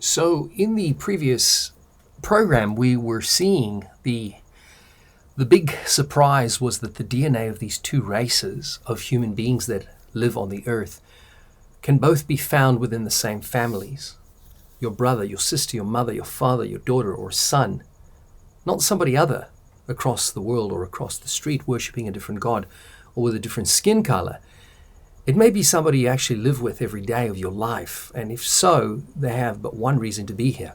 So in the previous program, we were seeing the big surprise was that the DNA of these two races of human beings that live on the earth can both be found within the same families. Your brother, your sister, your mother, your father, your daughter or son, not somebody other across the world or across the street worshipping a different god or with a different skin color. It may be somebody you actually live with every day of your life, and if so, they have but one reason to be here,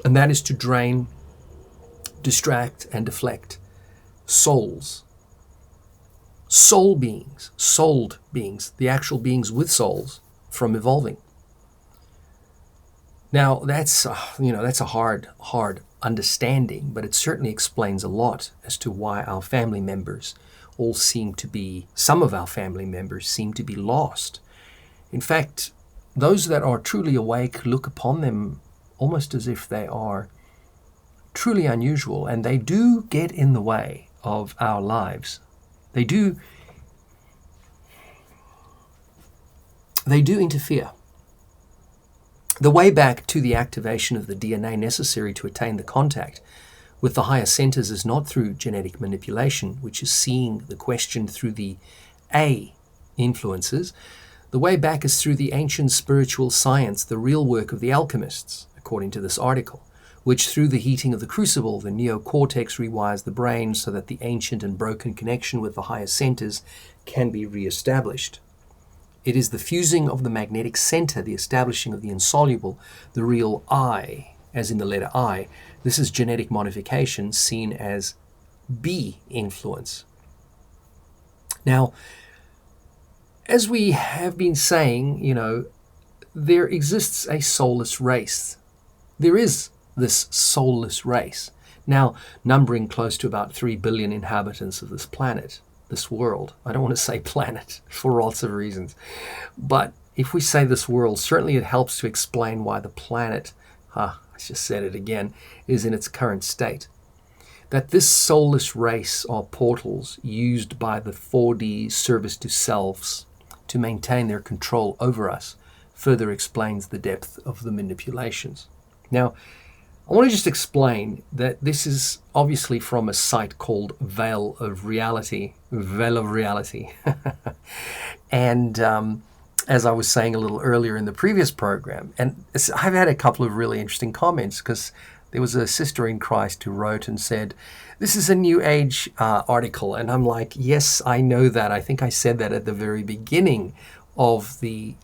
and that is to drain, distract, and deflect souls, soul beings, souled beings, the actual beings with souls, from evolving. Now, that's a hard understanding, but it certainly explains a lot as to why our family members some of our family members seem to be lost. In fact, those that are truly awake look upon them almost as if they are truly unusual, and they do get in the way of our lives. They do interfere. The way back to the activation of the DNA necessary to attain the contact with the higher centers is not through genetic manipulation, which is seeing the question through the A influences. The way back is through the ancient spiritual science, the real work of the alchemists, according to this article, which through the heating of the crucible, the neocortex rewires the brain so that the ancient and broken connection with the higher centers can be reestablished. It is the fusing of the magnetic center, the establishing of the insoluble, the real I, as in the letter I. This is genetic modification seen as B influence. Now, as we have been saying, there exists a soulless race. There is this soulless race, now numbering close to about 3 billion inhabitants of this planet, this world. I don't want to say planet for lots of reasons, but if we say this world, certainly it helps to explain why the planet, I just said it again, is in its current state. That this soulless race are portals used by the 4D service to selves to maintain their control over us further explains the depth of the manipulations. Now, I want to just explain that this is obviously from a site called Veil of Reality. And as I was saying a little earlier in the previous program, and I've had a couple of really interesting comments, because there was a sister in Christ who wrote and said, this is a New Age article. And I'm like, yes, I know that. I think I said that at the very beginning of the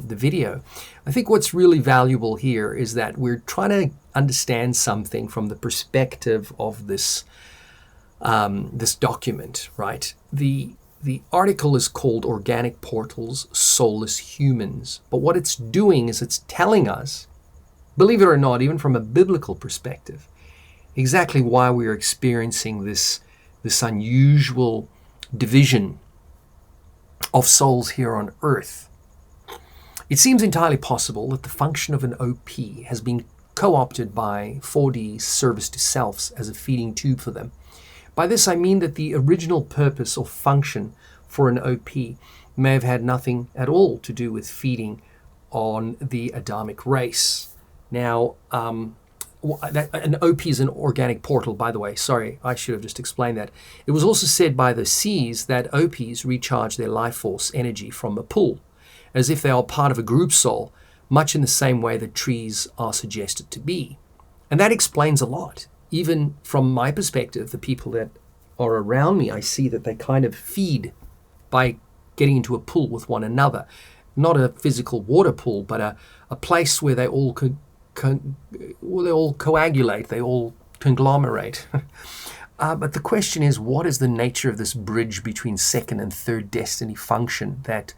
video. I think what's really valuable here is that we're trying to understand something from the perspective of this document, right? The article is called Organic Portals, Soulless Humans. But what it's doing is it's telling us, believe it or not, even from a biblical perspective, exactly why we are experiencing this unusual division of souls here on earth. It seems entirely possible that the function of an OP has been co-opted by 4D service to selves as a feeding tube for them. By this I mean that the original purpose or function for an OP may have had nothing at all to do with feeding on the Adamic race. Now, an OP is an organic portal, by the way. Sorry, I should have just explained that. It was also said by the C's that OPs recharge their life force energy from a pool, as if they are part of a group soul, much in the same way that trees are suggested to be. And that explains a lot. Even from my perspective, the people that are around me, I see that they kind of feed by getting into a pool with one another. Not a physical water pool, but a place where they all they all coagulate, they all conglomerate. But the question is, what is the nature of this bridge between second and third destiny function that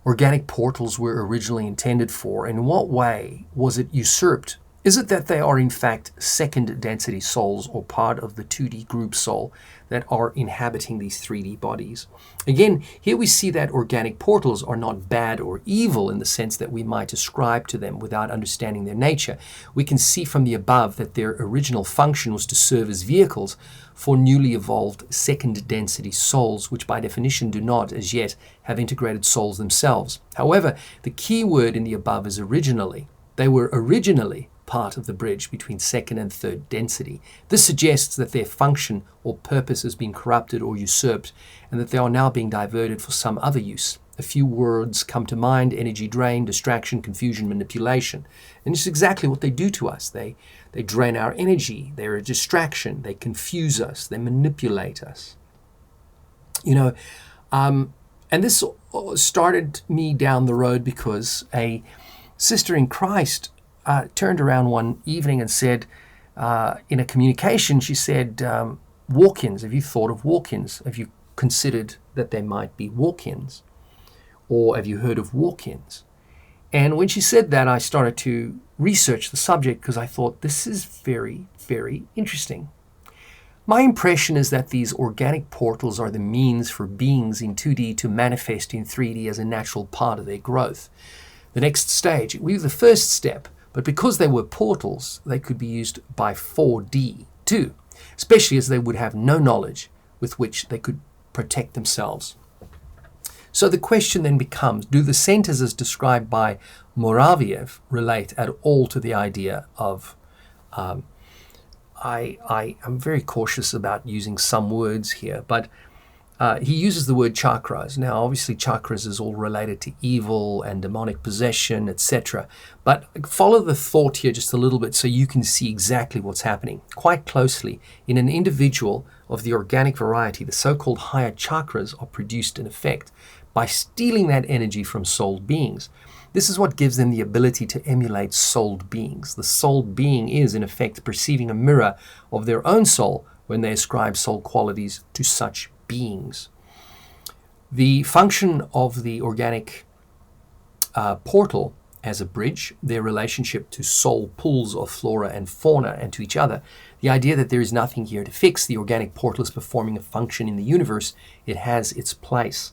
organic portals were originally intended for? In what way was it usurped? Is it that they are in fact second density souls or part of the 2D group soul that are inhabiting these 3D bodies? Again, here we see that organic portals are not bad or evil in the sense that we might ascribe to them without understanding their nature. We can see from the above that their original function was to serve as vehicles for newly evolved second density souls, which by definition do not as yet have integrated souls themselves. However, the key word in the above is originally. They were originally part of the bridge between second and third density. This suggests that their function or purpose has been corrupted or usurped, and that they are now being diverted for some other use. A few words come to mind: energy drain, distraction, confusion, manipulation. And it's exactly what they do to us. They drain our energy. They're a distraction. They confuse us. They manipulate us. And this started me down the road because a sister in Christ turned around one evening and said, in a communication, she said, walk-ins. Have you thought of walk-ins? Have you considered that there might be walk-ins? Or have you heard of walk-ins? And when she said that, I started to research the subject because I thought this is very, very interesting. My impression is that these organic portals are the means for beings in 2D to manifest in 3D as a natural part of their growth. The next stage, we were the first step, but because they were portals, they could be used by 4D too, especially as they would have no knowledge with which they could protect themselves. So the question then becomes, do the centers as described by Moraviev relate at all to the idea of, I'm very cautious about using some words here, but he uses the word chakras. Now, obviously, chakras is all related to evil and demonic possession, etc. But follow the thought here just a little bit so you can see exactly what's happening. Quite closely, in an individual of the organic variety, the so-called higher chakras are produced in effect by stealing that energy from souled beings. This is what gives them the ability to emulate souled beings. The souled being is, in effect, perceiving a mirror of their own soul when they ascribe soul qualities to such beings. The function of the organic portal as a bridge, their relationship to soul pools of flora and fauna and to each other, the idea that there is nothing here to fix, the organic portal is performing a function in the universe, it has its place.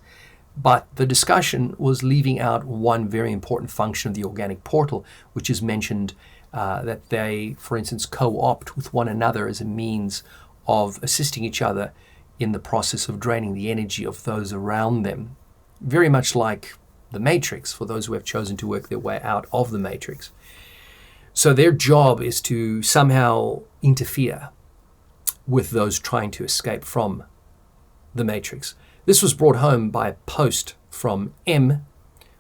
But the discussion was leaving out one very important function of the organic portal, which is mentioned that they, for instance, co-opt with one another as a means of assisting each other in the process of draining the energy of those around them. Very much like the Matrix, for those who have chosen to work their way out of the Matrix. So their job is to somehow interfere with those trying to escape from the Matrix. This was brought home by a post from M,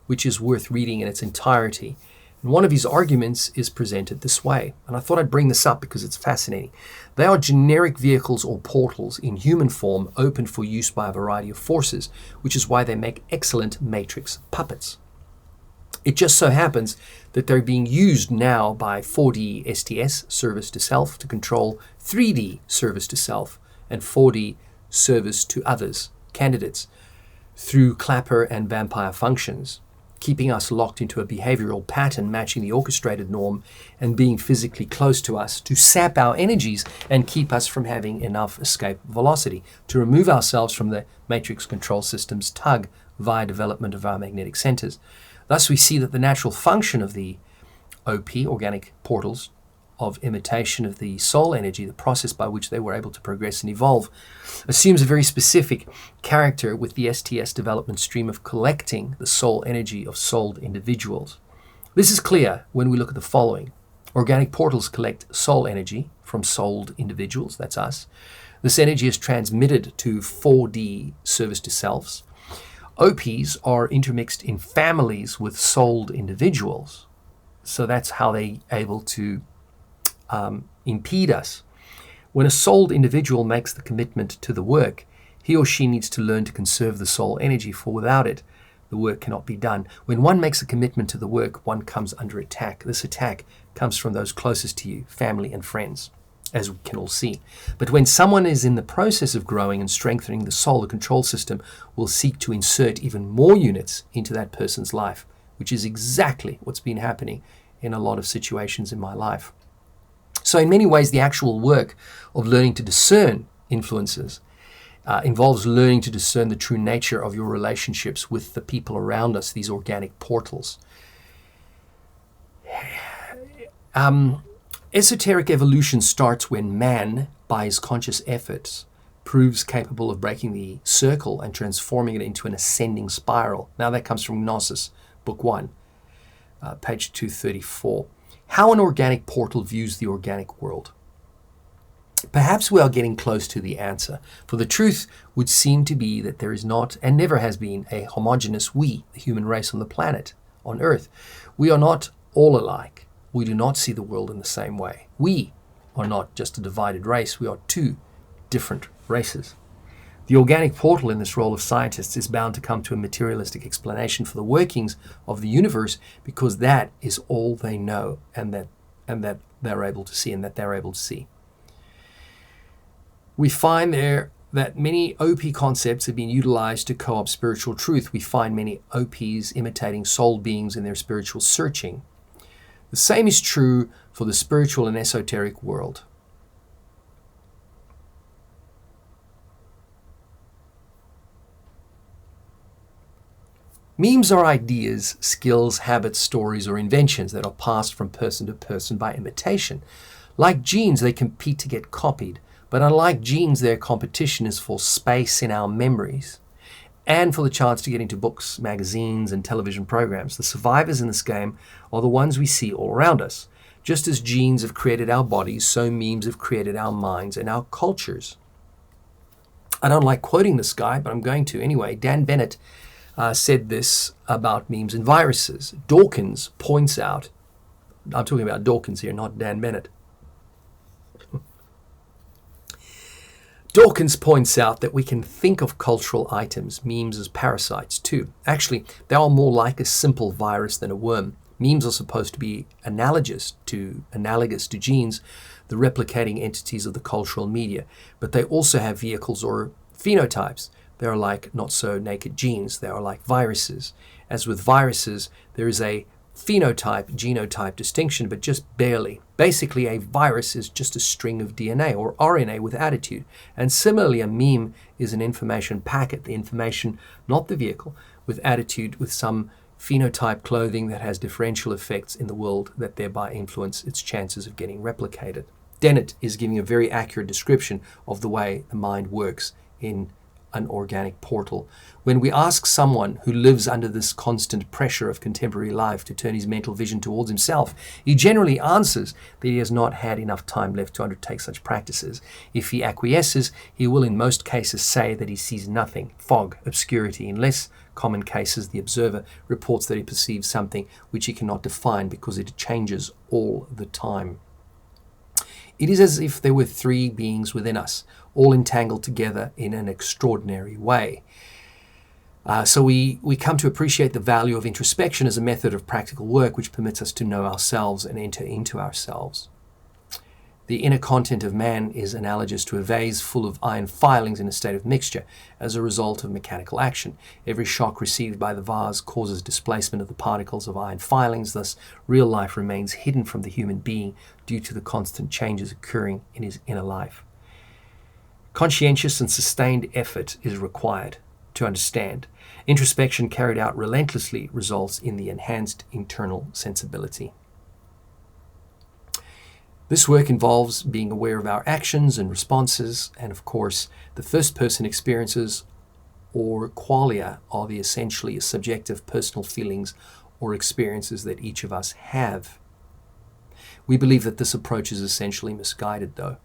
which is worth reading in its entirety. And one of his arguments is presented this way. And I thought I'd bring this up because it's fascinating. They are generic vehicles or portals in human form open for use by a variety of forces, which is why they make excellent Matrix puppets. It just so happens that they're being used now by 4D STS, service to self, to control 3D service to self and 4D service to others, candidates, through clapper and vampire functions, keeping us locked into a behavioral pattern matching the orchestrated norm and being physically close to us to sap our energies and keep us from having enough escape velocity to remove ourselves from the matrix control system's tug via development of our magnetic centers. Thus, we see that the natural function of the OP, organic portals, of imitation of the soul energy, the process by which they were able to progress and evolve, assumes a very specific character with the STS development stream of collecting the soul energy of souled individuals. This is clear when we look at the following. Organic portals collect soul energy from souled individuals, that's us. This energy is transmitted to 4D service to selves. OPs are intermixed in families with souled individuals. So that's how they're able to impede us. When a souled individual makes the commitment to the work, he or she needs to learn to conserve the soul energy, for without it, the work cannot be done. When one makes a commitment to the work, one comes under attack. This attack comes from those closest to you, family and friends, as we can all see. But when someone is in the process of growing and strengthening the soul, the control system will seek to insert even more units into that person's life, which is exactly what's been happening in a lot of situations in my life. So in many ways, the actual work of learning to discern influences involves learning to discern the true nature of your relationships with the people around us, these organic portals. Esoteric evolution starts when man, by his conscious efforts, proves capable of breaking the circle and transforming it into an ascending spiral. Now that comes from Gnosis, Book 1, page 234. How an organic portal views the organic world. Perhaps we are getting close to the answer, for the truth would seem to be that there is not and never has been a homogeneous we, the human race on the planet, on Earth. We are not all alike. We do not see the world in the same way. We are not just a divided race. We are two different races. The organic portal in this role of scientists is bound to come to a materialistic explanation for the workings of the universe, because that is all they know and that they're able to see. We find there that many OP concepts have been utilized to co-opt spiritual truth. We find many OPs imitating soul beings in their spiritual searching. The same is true for the spiritual and esoteric world. Memes are ideas, skills, habits, stories, or inventions that are passed from person to person by imitation. Like genes, they compete to get copied. But unlike genes, their competition is for space in our memories and for the chance to get into books, magazines, and television programs. The survivors in this game are the ones we see all around us. Just as genes have created our bodies, so memes have created our minds and our cultures. I don't like quoting this guy, but I'm going to anyway. Dan Bennett said this about memes and viruses. Dawkins points out, I'm talking about Dawkins here, not Dan Bennett. Dawkins points out that we can think of cultural items, memes, as parasites too. Actually, they are more like a simple virus than a worm. Memes are supposed to be analogous to genes, the replicating entities of the cultural media, but they also have vehicles or phenotypes. They are like not so naked genes. They are like viruses. As with viruses, there is a phenotype-genotype distinction, but just barely. Basically, a virus is just a string of DNA or RNA with attitude. And similarly, a meme is an information packet, the information, not the vehicle, with attitude, with some phenotype clothing that has differential effects in the world that thereby influence its chances of getting replicated. Dennett is giving a very accurate description of the way the mind works in an organic portal. When we ask someone who lives under this constant pressure of contemporary life to turn his mental vision towards himself, he generally answers that he has not had enough time left to undertake such practices. If he acquiesces, he will in most cases say that he sees nothing, fog, obscurity. In less common cases, the observer reports that he perceives something which he cannot define because it changes all the time. It is as if there were three beings within us, all entangled together in an extraordinary way. So we come to appreciate the value of introspection as a method of practical work which permits us to know ourselves and enter into ourselves. The inner content of man is analogous to a vase full of iron filings in a state of mixture as a result of mechanical action. Every shock received by the vase causes displacement of the particles of iron filings, thus real life remains hidden from the human being due to the constant changes occurring in his inner life. Conscientious and sustained effort is required to understand. Introspection carried out relentlessly results in the enhanced internal sensibility. This work involves being aware of our actions and responses, and of course, the first-person experiences or qualia are the essentially subjective personal feelings or experiences that each of us have. We believe that this approach is essentially misguided, though.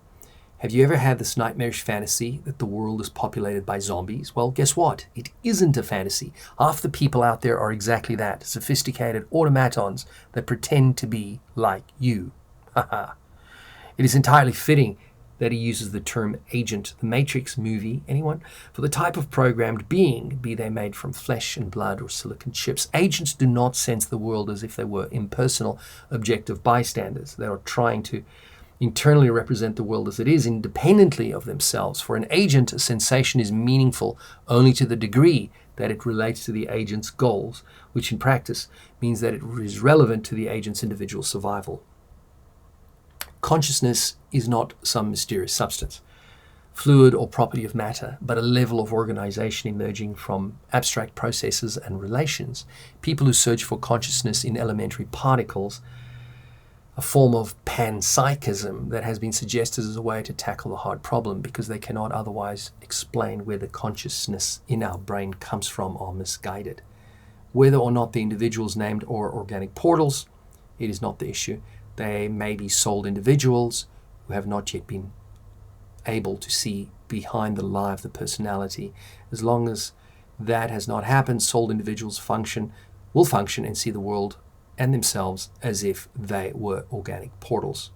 Have you ever had this nightmarish fantasy that the world is populated by zombies? Well, guess what? It isn't a fantasy. Half the people out there are exactly that, sophisticated automatons that pretend to be like you. Haha. It is entirely fitting that he uses the term agent. The Matrix movie, anyone? For the type of programmed being, be they made from flesh and blood or silicon chips, agents do not sense the world as if they were impersonal, objective bystanders. They are trying to internally represent the world as it is, independently of themselves. For an agent, a sensation is meaningful only to the degree that it relates to the agent's goals, which in practice means that it is relevant to the agent's individual survival. Consciousness is not some mysterious substance, fluid or property of matter, but a level of organization emerging from abstract processes and relations. People who search for consciousness in elementary particles, a form of panpsychism that has been suggested as a way to tackle the hard problem because they cannot otherwise explain where the consciousness in our brain comes from, are misguided. Whether or not the individuals named or organic portals, It is not the issue. They may be souled individuals who have not yet been able to see behind the lie of the personality. As long as that has not happened, souled individuals will function and see the world and themselves as if they were organic portals.